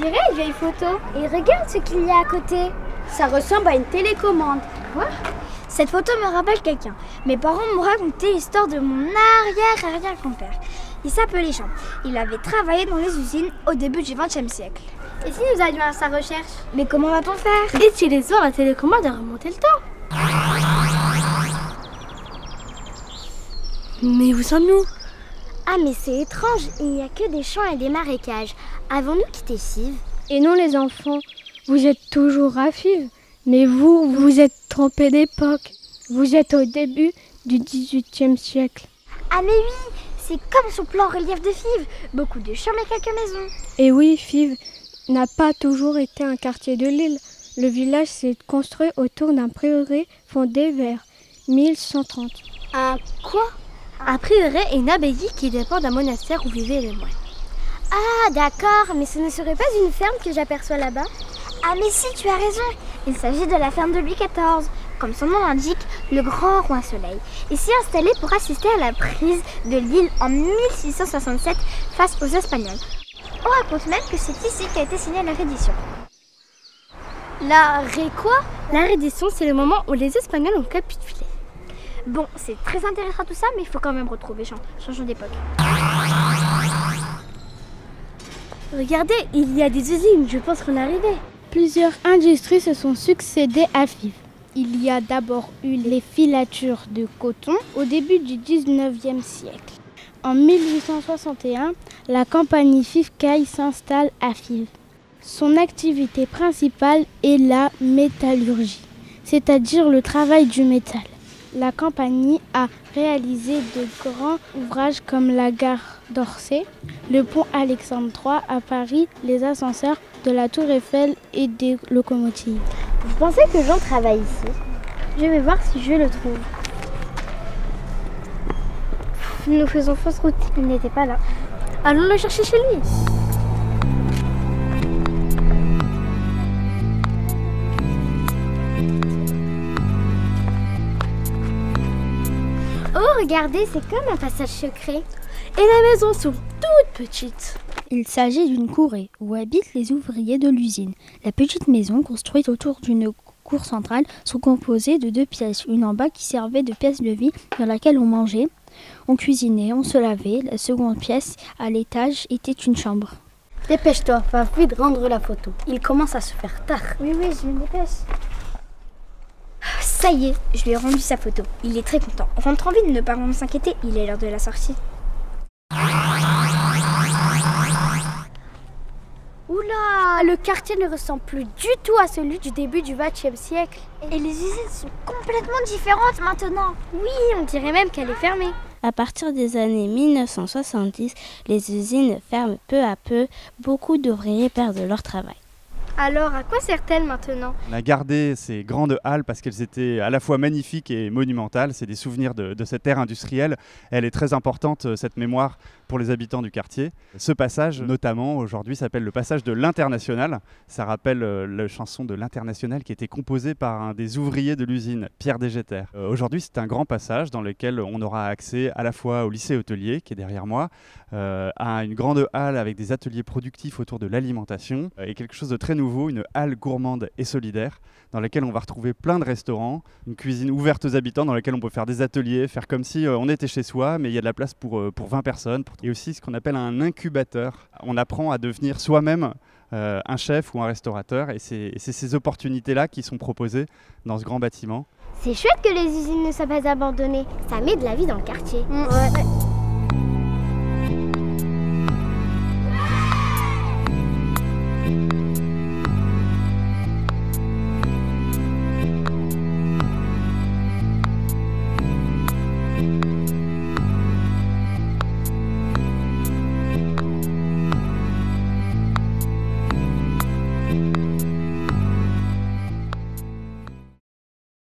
dirait une vieille photo. Et regarde ce qu'il y a à côté. Ça ressemble à une télécommande. Quoi? Cette photo me rappelle quelqu'un. Mes parents m'ont raconté l'histoire de mon arrière-grand-père. Il s'appelait Jean. Il avait travaillé dans les usines au début du XXe siècle. Et si nous allions à sa recherche? Mais comment va-t-on faire? Et si les soirs la télécommande a remonté le temps? Mais où sommes-nous? Ah mais c'est étrange, il n'y a que des champs et des marécages. Avons-nous quitté Fives? Et non les enfants, vous êtes toujours à Fives. Mais vous, vous êtes trompés d'époque. Vous êtes au début du XVIIIe siècle. Ah mais oui, c'est comme sur le plan relief de Fives. Beaucoup de champs mais quelques maisons. Et oui, Fives n'a pas toujours été un quartier de l'île. Le village s'est construit autour d'un prieuré fondé vers 1130. Un quoi? Un prieuré est une abbaye qui dépend d'un monastère où vivaient les moines. Ah d'accord, mais ce ne serait pas une ferme que j'aperçois là-bas? Ah mais si, tu as raison. Il s'agit de la ferme de Louis XIV. Comme son nom l'indique, le grand roi soleil est s'y installé pour assister à la prise de l'île en 1667 face aux Espagnols. On raconte même que c'est ici qu'a été signée la reddition. Quoi? La reddition, c'est le moment où les Espagnols ont capitulé. Bon, c'est très intéressant tout ça, mais il faut quand même retrouver Jean. Changeons d'époque. Regardez, il y a des usines, je pense qu'on est arrivé. Plusieurs industries se sont succédées à Fives. Il y a d'abord eu les filatures de coton au début du 19e siècle. En 1861, la compagnie Fives-Caille s'installe à Fives. Son activité principale est la métallurgie, c'est-à-dire le travail du métal. La compagnie a réalisé de grands ouvrages comme la gare d'Orsay, le pont Alexandre III à Paris, les ascenseurs de la Tour Eiffel et des locomotives. Vous pensez que Jean travaille ici? Je vais voir si je le trouve. Nous faisons fausse route, il n'était pas là. Allons le chercher chez lui. Oh, regardez, c'est comme un passage secret. Et les maisons sont toutes petites. Il s'agit d'une courée où habitent les ouvriers de l'usine. Les petites maisons construites autour d'une cour centrale sont composées de 2 pièces. Une en bas qui servait de pièce de vie dans laquelle on mangeait, on cuisinait, on se lavait. La seconde pièce à l'étage était une chambre. Dépêche-toi, va vite rendre la photo. Il commence à se faire tard. Oui, je me dépêche. Ça y est, je lui ai rendu sa photo. Il est très content. Rentrons vite, ne pas s'inquiéter, il est l'heure de la sortie. Oula, le quartier ne ressemble plus du tout à celui du début du XXe siècle. Et les usines sont complètement différentes maintenant. Oui, on dirait même qu'elle est fermée. À partir des années 1970, les usines ferment peu à peu. Beaucoup d'ouvriers perdent leur travail. Alors, à quoi sert-elle maintenant? On a gardé ces grandes halles parce qu'elles étaient à la fois magnifiques et monumentales. C'est des souvenirs de cette ère industrielle. Elle est très importante, cette mémoire, pour les habitants du quartier. Ce passage, notamment, aujourd'hui, s'appelle le passage de l'Internationale. Ça rappelle la chanson de l'Internationale qui était composée par un des ouvriers de l'usine, Pierre Desgeter. Aujourd'hui, c'est un grand passage dans lequel on aura accès à la fois au lycée hôtelier, qui est derrière moi, à une grande halle avec des ateliers productifs autour de l'alimentation, et quelque chose de très nouveau, une halle gourmande et solidaire, dans laquelle on va retrouver plein de restaurants, une cuisine ouverte aux habitants, dans laquelle on peut faire des ateliers, faire comme si on était chez soi, mais il y a de la place pour 20 personnes. Et aussi ce qu'on appelle un incubateur. On apprend à devenir soi-même un chef ou un restaurateur, et c'est ces opportunités-là qui sont proposées dans ce grand bâtiment. C'est chouette que les usines ne soient pas abandonnées. Ça met de la vie dans le quartier. Ouais.